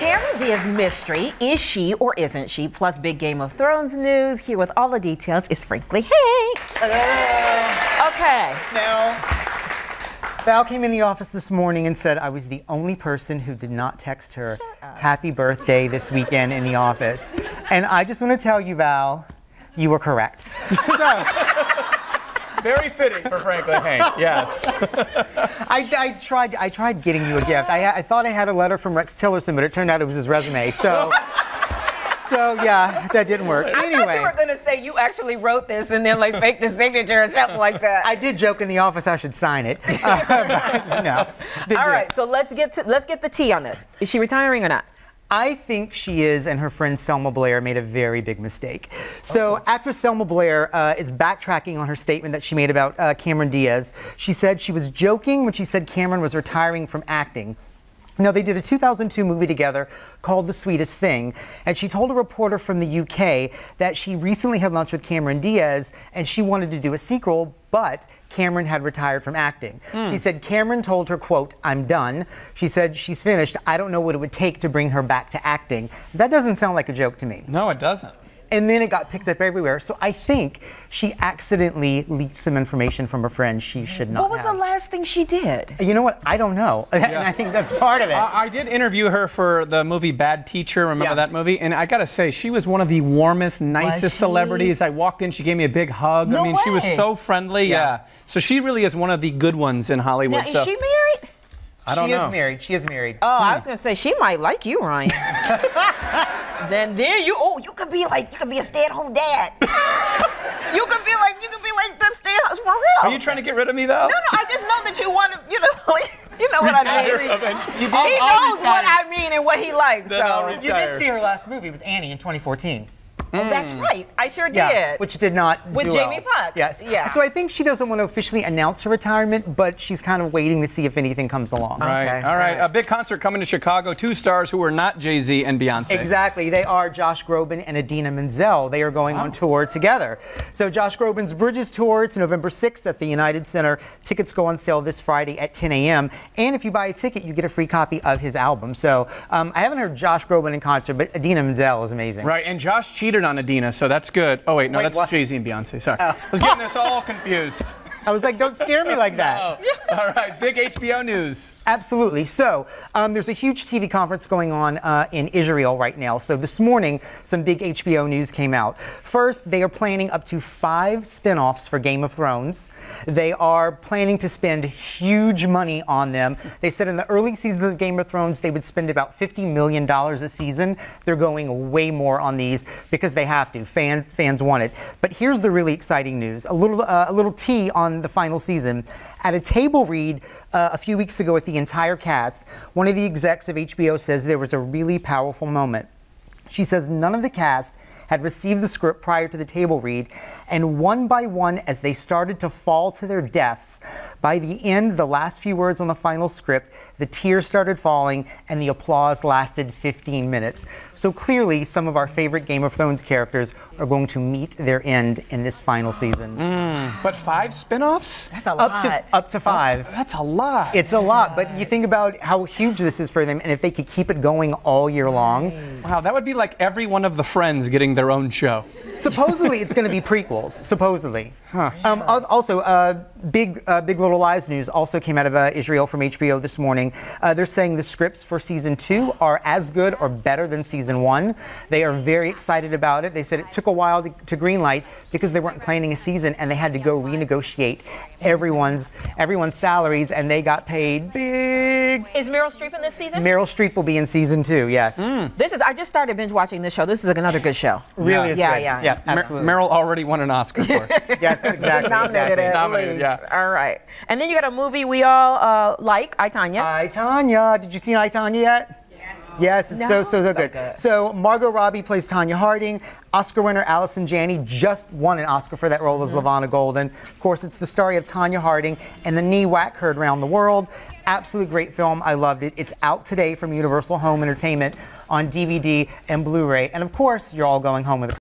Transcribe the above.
Cameron Diaz mystery. Is she or isn't she? Plus big Game of Thrones news. Here with all the details is Frankly Hank. Hello. Okay. Now, Val came in the office this morning and said I was the only person who did not text her happy birthday this weekend in the office. And I just want to tell you, Val, you were correct. So. Very fitting for franklyHANK, yes. I tried getting you a gift. I thought I had a letter from Rex Tillerson, but it turned out it was his resume. So yeah, that didn't work. I thought you were going to say you actually wrote this and then like fake the signature or something like that. I did joke in the office I should sign it. But no. All right, so let's get the tea on this. Is she retiring or not? I think she is, and her friend Selma Blair made a very big mistake. So actress Selma Blair is backtracking on her statement that she made about Cameron Diaz. She said she was joking when she said Cameron was retiring from acting. Now, they did a 2002 movie together called The Sweetest Thing, and she told a reporter from the UK that she recently had lunch with Cameron Diaz and she wanted to do a sequel, but Cameron had retired from acting. She said Cameron told her, quote, "I'm done." She said she's finished. I don't know what it would take to bring her back to acting. That doesn't sound like a joke to me. No, it doesn't. And then it got picked up everywhere. So I think she accidentally leaked some information from a friend she should not have. What was the last thing she did? You know what? I don't know. And I think that's part of it. I did interview her for the movie Bad Teacher. Remember that movie? And I got to say, she was one of the warmest, nicest celebrities. I walked in, she gave me a big hug. No I mean, she was way. so friendly. Yeah. So she really is one of the good ones in Hollywood. Now, is she married? I don't know. She is married. She is married. Oh, I was gonna say she might like you, Ryan. then you could be a stay-at-home dad. you could be like the stay-at-home for real. Are you trying to get rid of me though? No, I just know that you want to, you know what I mean. He knows what I mean and what he likes. Then so You did see her last movie. It was Annie in 2014. Oh, that's right. I sure did. Yeah, which did not with do Jamie well. Foxx. Yes. Yeah. So I think she doesn't want to officially announce her retirement, but she's kind of waiting to see if anything comes along. Right. Okay. All right. A big concert coming to Chicago. 2 stars who are not Jay-Z and Beyonce. Exactly. They are Josh Groban and Idina Menzel. They are going on tour together. So Josh Groban's Bridges tour, it's November 6th at the United Center. Tickets go on sale this Friday at 10 a.m. And if you buy a ticket, you get a free copy of his album. So I haven't heard Josh Groban in concert, but Idina Menzel is amazing. Right. And Josh cheated on Idina, so that's good. Oh, wait, no, Wait, that's what? Jay-Z and Beyonce. Sorry. I was getting this all confused. I was like, don't scare me like that. Oh. All right, big HBO news. Absolutely. So there's a huge TV conference going on in Israel right now. So this morning, some big HBO news came out. First, they are planning up to 5 spin-offs for Game of Thrones. They are planning to spend huge money on them. They said in the early seasons of Game of Thrones, they would spend about $50 million a season. They're going way more on these because they have to. Fans want it. But here's the really exciting news. A little tea on the final season. At a table read a few weeks ago with the entire cast, one of the execs of HBO says there was a really powerful moment. She says none of the cast had received the script prior to the table read, and one by one, as they started to fall to their deaths, by the end, the last few words on the final script, the tears started falling and the applause lasted 15 minutes. So clearly, some of our favorite Game of Thrones characters are going to meet their end in this final season. But 5 spin-offs? that's a lot. Up to 5. That's a lot. It's a lot, but you think about how huge this is for them, and if they could keep it going all year long. Wow, that would be like every one of the Friends getting their own show. Supposedly, it's going to be prequels. Supposedly. Also, Big Little Lies news also came out of Israel from HBO this morning. They're saying the scripts for season 2 are as good or better than season 1. They are very excited about it. They said it took a while to greenlight because they weren't planning a season and they had to go renegotiate everyone's salaries, and they got paid big. Is Meryl Streep in this season? Meryl Streep will be in season 2. Yes. I just started binge watching this show. This is another good show. Really is good. Yeah. Absolutely. Meryl already won an Oscar for it. Yes, exactly. Nominated, yeah. All right. And then you got a movie we all like, I, Tonya. I, Tonya. Did you see I, Tonya yet? Yes, it's so good. So Margot Robbie plays Tonya Harding. Oscar winner Allison Janney just won an Oscar for that role as Lavanna Golden. Of course, it's the story of Tonya Harding and the knee whack heard around the world. Absolute great film. I loved it. It's out today from Universal Home Entertainment on DVD and Blu-ray. And of course, you're all going home with it.